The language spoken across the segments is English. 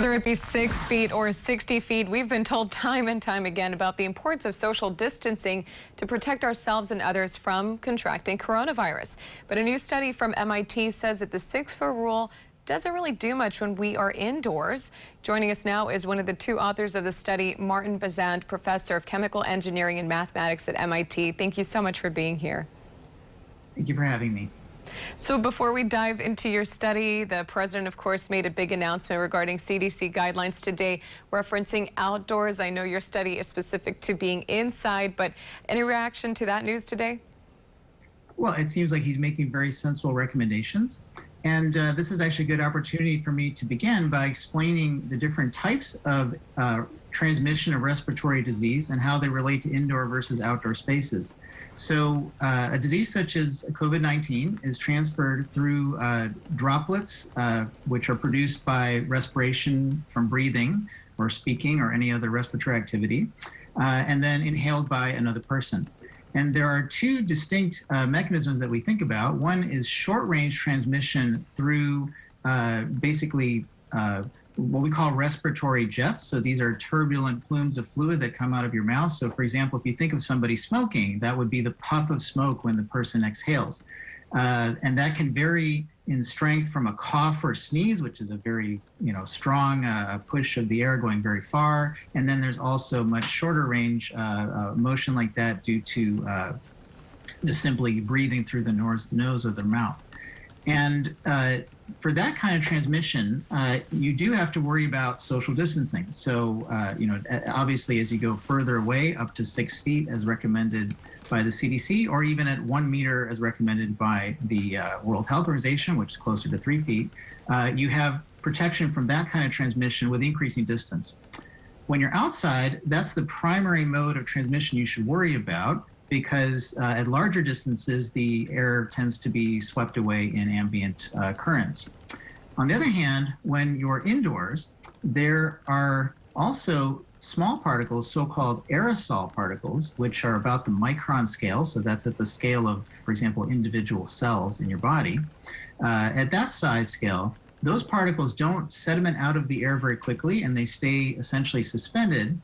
Whether it be 6 feet or 60 feet, we've been told time and time again about the importance of social distancing to protect ourselves and others from contracting coronavirus. But a new study from MIT says that the 6-foot rule doesn't really do much when we are indoors. Joining us now is one of the two authors of the study, Martin Bazant, professor of chemical engineering and mathematics at MIT. Thank you so much for being here. Thank you for having me. So before we dive into your study, the president, of course, made a big announcement regarding CDC guidelines today, referencing outdoors. I know your study is specific to being inside, but any reaction to that news today? Well, it seems like he's making very sensible recommendations. And this is actually a good opportunity for me to begin by explaining the different types of transmission of respiratory disease and how they relate to indoor versus outdoor spaces. So a disease such as COVID-19 is transferred through droplets, which are produced by respiration from breathing or speaking or any other respiratory activity, and then inhaled by another person. And there are two distinct mechanisms that we think about. One is short-range transmission through basically what we call respiratory jets. So these are turbulent plumes of fluid that come out of your mouth. So for example, if you think of somebody smoking, that would be the puff of smoke when the person exhales. And that can vary in strength from a cough or sneeze, which is a very strong push of the air going very far. And then there's also much shorter range motion like that due to just simply breathing through the nose or the mouth. And for that kind of transmission, you do have to worry about social distancing. So, obviously, as you go further away, up to 6 feet as recommended by the CDC, or even at 1 meter as recommended by the World Health Organization, which is closer to 3 feet, you have protection from that kind of transmission with increasing distance. When you're outside, that's the primary mode of transmission you should worry about, because at larger distances, the air tends to be swept away in ambient currents. On the other hand, when you're indoors, there are also small particles, so-called aerosol particles, which are about the micron scale. So that's at the scale of, for example, individual cells in your body. At that size scale, those particles don't sediment out of the air very quickly, and they stay essentially suspended.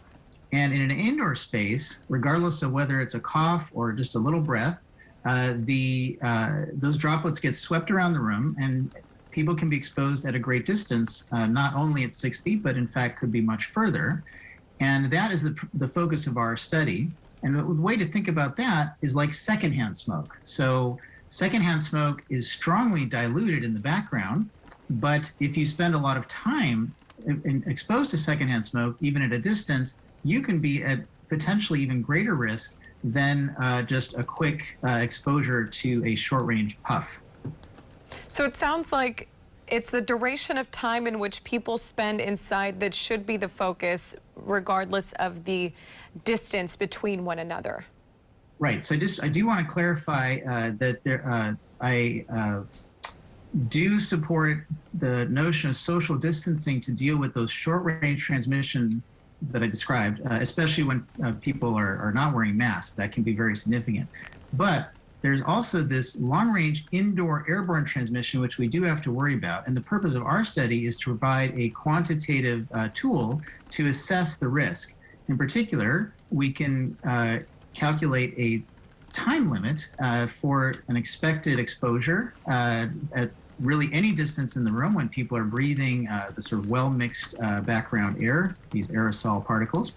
And in an indoor space, regardless of whether it's a cough or just a little breath, those droplets get swept around the room, and people can be exposed at a great distance, not only at 6 feet, but in fact could be much further. And that is the focus of our study. And the way to think about that is like secondhand smoke. So secondhand smoke is strongly diluted in the background, but if you spend a lot of time exposed to secondhand smoke, even at a distance, you can be at potentially even greater risk than just a quick exposure to a short-range puff. So it sounds like it's the duration of time in which people spend inside that should be the focus, regardless of the distance between one another. Right. So I do want to clarify that I do support the notion of social distancing to deal with those short-range transmission that I described, especially when people are not wearing masks. That can be very significant. But there's also this long-range indoor airborne transmission, which we do have to worry about. And the purpose of our study is to provide a quantitative tool to assess the risk. In particular, we can calculate a time limit for an expected exposure at really any distance in the room when people are breathing the sort of well-mixed background air, these aerosol particles.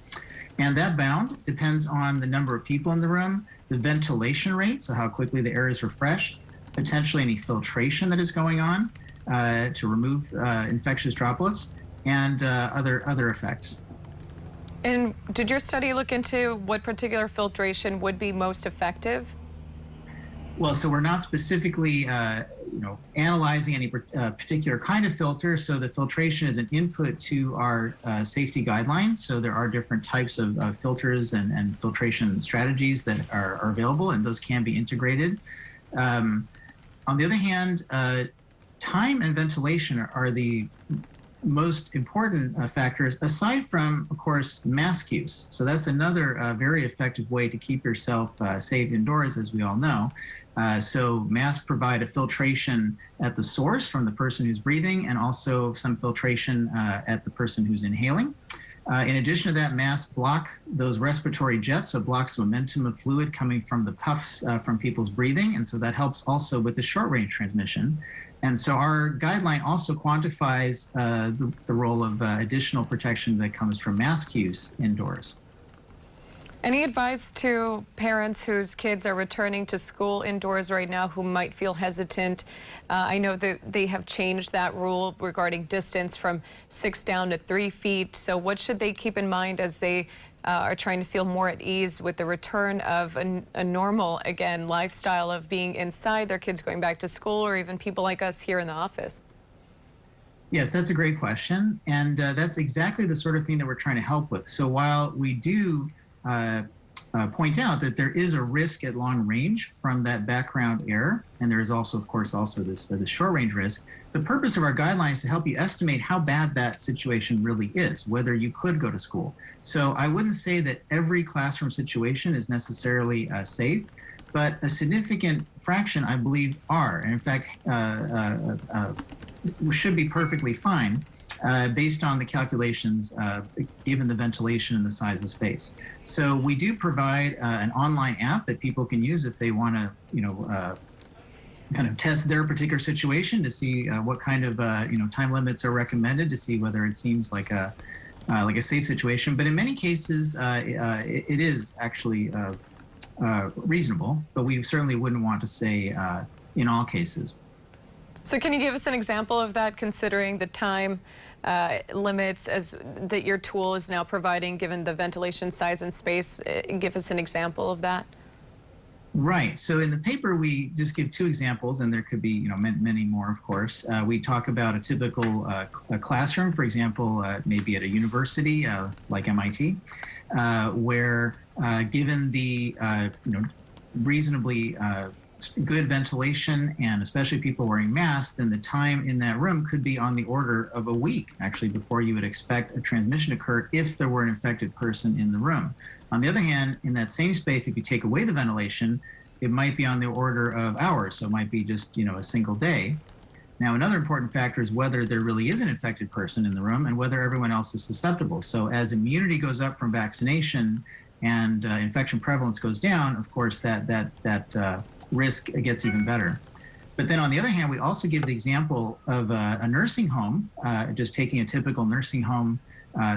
And that bound depends on the number of people in the room, the ventilation rate, so how quickly the air is refreshed, potentially any filtration that is going on to remove infectious droplets, and other effects. And did your study look into what particular filtration would be most effective? Well, so we're not specifically analyzing any particular kind of filter. So the filtration is an input to our safety guidelines. So there are different types of filters and filtration strategies that are available, and those can be integrated. On the other hand, time and ventilation are the most important factors, aside from, of course, mask use. So that's another very effective way to keep yourself safe indoors, as we all know. So masks provide a filtration at the source from the person who's breathing, and also some filtration at the person who's inhaling. In addition to that, masks block those respiratory jets, so it blocks momentum of fluid coming from the puffs from people's breathing, and so that helps also with the short-range transmission. And so our guideline also quantifies the role of additional protection that comes from mask use indoors. Any advice to parents whose kids are returning to school indoors right now who might feel hesitant? I know that they have changed that rule regarding distance from 6 down to 3 feet. So what should they keep in mind as they are trying to feel more at ease with the return of a normal, again, lifestyle of being inside, their kids going back to school, or even people like us here in the office? Yes, that's a great question. And that's exactly the sort of thing that we're trying to help with. So while we do point out that there is a risk at long range from that background air, and there is also, of course, also this short range risk. The purpose of our guidelines is to help you estimate how bad that situation really is, whether you could go to school. So I wouldn't say that every classroom situation is necessarily safe, but a significant fraction, I believe, are, and in fact, should be perfectly fine. Based on the calculations, given the ventilation and the size of space. So we do provide an online app that people can use if they want to, kind of test their particular situation to see what kind of, time limits are recommended, to see whether it seems like a safe situation. But in many cases, it is actually reasonable, but we certainly wouldn't want to say in all cases. So can you give us an example of that, considering the time limits that your tool is now providing, given the ventilation size and space? Give us an example of that. Right. So in the paper, we just give 2 examples, and there could be, many more, of course. We talk about a typical classroom, for example, maybe at a university like MIT, where given the, reasonably good ventilation, and especially people wearing masks, then the time in that room could be on the order of a week, actually, before you would expect a transmission to occur if there were an infected person in the room. On the other hand, in that same space, if you take away the ventilation, it might be on the order of hours, so it might be just, a single day. Now, another important factor is whether there really is an infected person in the room and whether everyone else is susceptible. So as immunity goes up from vaccination and infection prevalence goes down, of course, that risk gets even better. But then on the other hand, we also give the example of a nursing home, just taking a typical nursing home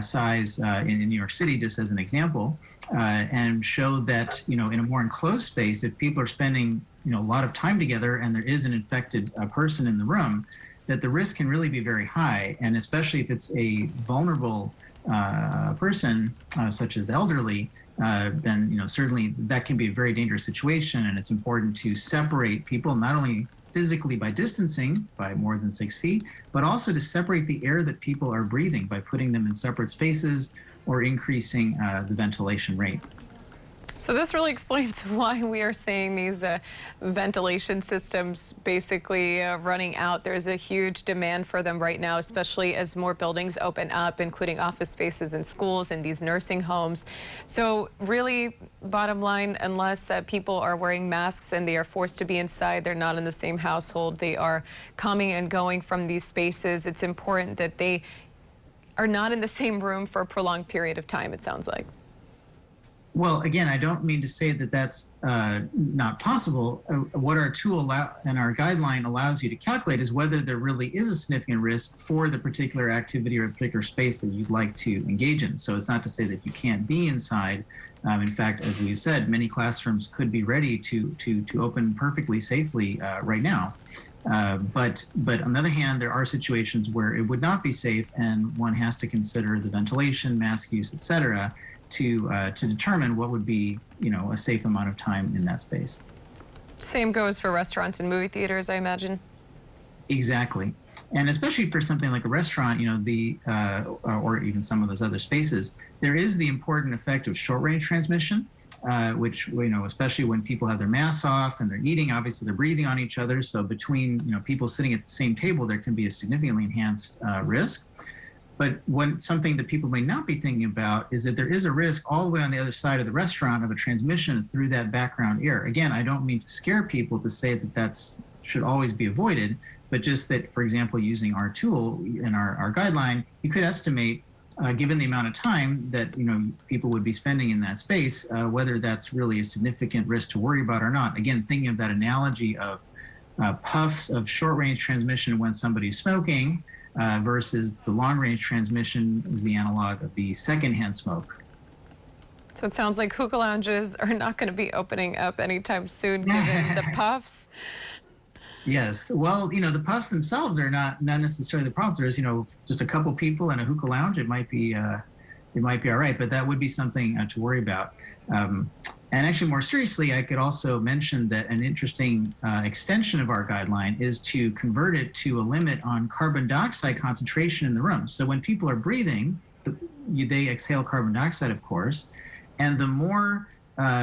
size in New York City, just as an example, and show that, in a more enclosed space, if people are spending, a lot of time together and there is an infected person in the room, that the risk can really be very high. And especially if it's a vulnerable person, such as the elderly, then certainly that can be a very dangerous situation, and it's important to separate people, not only physically by distancing by more than 6 feet, but also to separate the air that people are breathing by putting them in separate spaces or increasing the ventilation rate. So this really explains why we are seeing these ventilation systems basically running out. There's a huge demand for them right now, especially as more buildings open up, including office spaces and schools and these nursing homes. So really, bottom line, unless people are wearing masks and they are forced to be inside, they're not in the same household, they are coming and going from these spaces, it's important that they are not in the same room for a prolonged period of time, it sounds like. Well, again, I don't mean to say that that's not possible. What our tool and our guideline allows you to calculate is whether there really is a significant risk for the particular activity or a particular space that you'd like to engage in. So it's not to say that you can't be inside. In fact, as we said, many classrooms could be ready to open perfectly safely right now. But on the other hand, there are situations where it would not be safe, and one has to consider the ventilation, mask use, et cetera, to determine what would be, a safe amount of time in that space. Same goes for restaurants and movie theaters, I imagine. Exactly. And especially for something like a restaurant, or even some of those other spaces, there is the important effect of short-range transmission, which, especially when people have their masks off and they're eating, obviously they're breathing on each other. So between, people sitting at the same table, there can be a significantly enhanced risk. But something that people may not be thinking about is that there is a risk all the way on the other side of the restaurant of a transmission through that background air. Again, I don't mean to scare people to say that that's should always be avoided, but just that, for example, using our tool in our guideline, you could estimate, given the amount of time that people would be spending in that space, whether that's really a significant risk to worry about or not. Again, thinking of that analogy of puffs of short-range transmission when somebody's smoking versus the long-range transmission is the analog of the secondhand smoke. So it sounds like hookah lounges are not going to be opening up anytime soon, given the puffs. Yes. Well, the puffs themselves are not necessarily the problem. There's, just a couple people in a hookah lounge. It might be all right, but that would be something to worry about. And actually, more seriously, I could also mention that an interesting extension of our guideline is to convert it to a limit on carbon dioxide concentration in the room. So when people are breathing, they exhale carbon dioxide, of course, and the more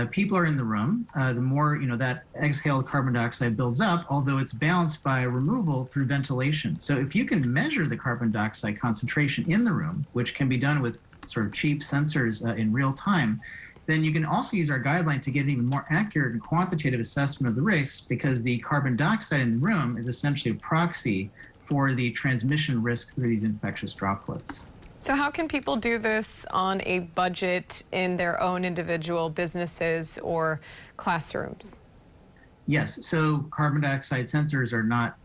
people are in the room, the more that exhaled carbon dioxide builds up, although it's balanced by removal through ventilation. So if you can measure the carbon dioxide concentration in the room, which can be done with sort of cheap sensors in real time, then you can also use our guideline to get an even more accurate and quantitative assessment of the risk, because the carbon dioxide in the room is essentially a proxy for the transmission risk through these infectious droplets. So how can people do this on a budget in their own individual businesses or classrooms? Yes, so carbon dioxide sensors are not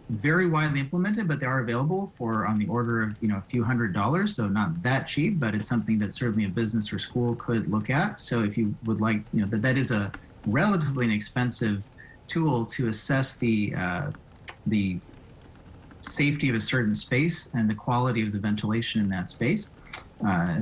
very widely implemented, but they are available for on the order of a few $100s, so not that cheap, but it's something that certainly a business or school could look at. So if you would like, that is a relatively inexpensive tool to assess the safety of a certain space and the quality of the ventilation in that space.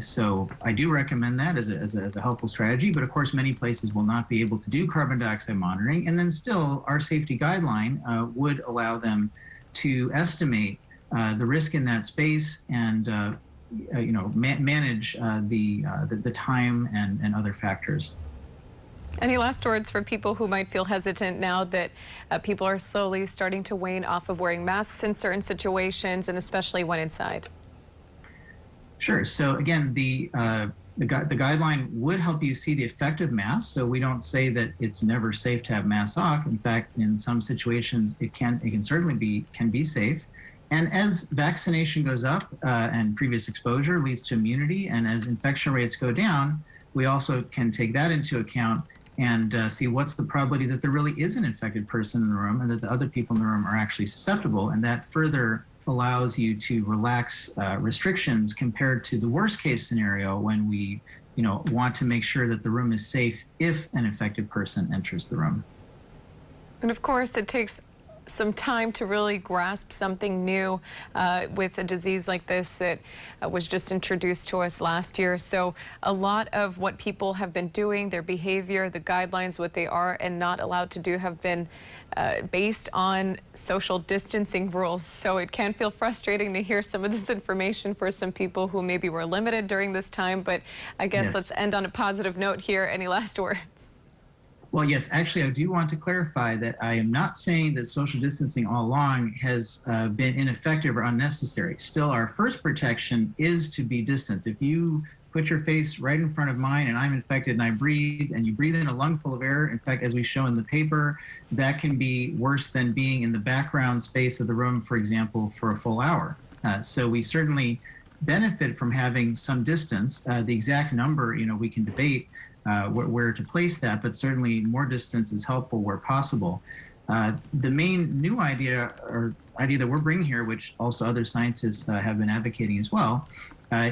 So I do recommend that as a helpful strategy, but of course many places will not be able to do carbon dioxide monitoring, and then still our safety guideline would allow them to estimate the risk in that space and manage the time and other factors. Any last words for people who might feel hesitant now that people are slowly starting to wane off of wearing masks in certain situations, and especially when inside? Sure. So again, the guideline would help you see the effect of masks. So we don't say that it's never safe to have masks off. In fact, in some situations, it can certainly be safe. And as vaccination goes up and previous exposure leads to immunity, and as infection rates go down, we also can take that into account and see what's the probability that there really is an infected person in the room and that the other people in the room are actually susceptible. And that further allows you to relax restrictions compared to the worst case scenario when we want to make sure that the room is safe if an infected person enters the room. And of course, it takes some time to really grasp something new with a disease like this that was just introduced to us last year. So a lot of what people have been doing, their behavior, the guidelines, what they are and not allowed to do have been based on social distancing rules. So it can feel frustrating to hear some of this information for some people who maybe were limited during this time. But I guess let's end on a positive note here. Any last words? Well, yes, actually, I do want to clarify that I am not saying that social distancing all along has been ineffective or unnecessary. Still, our first protection is to be distant. If you put your face right in front of mine and I'm infected and I breathe and you breathe in a lungful of air, in fact, as we show in the paper, that can be worse than being in the background space of the room, for example, for a full hour. So we certainly benefit from having some distance. The exact number, we can debate where to place that, but certainly more distance is helpful where possible. The main new idea that we're bringing here, which also other scientists have been advocating as well,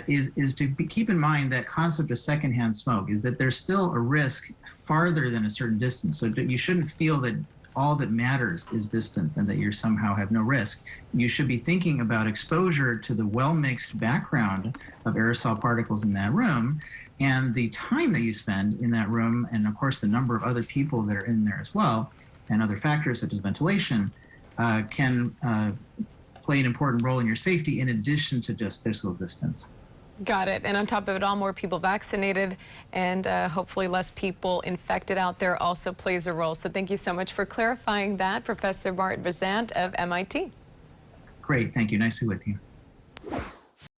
is to keep in mind that concept of secondhand smoke is that there's still a risk farther than a certain distance. So you shouldn't feel that all that matters is distance and that you somehow have no risk. You should be thinking about exposure to the well-mixed background of aerosol particles in that room and the time that you spend in that room, and of course the number of other people that are in there as well, and other factors such as ventilation can play an important role in your safety in addition to just physical distance. Got it. And on top of it all, more people vaccinated and hopefully less people infected out there also plays a role. So thank you so much for clarifying that, Professor Bart Verzant of MIT. Great. Thank you. Nice to be with you.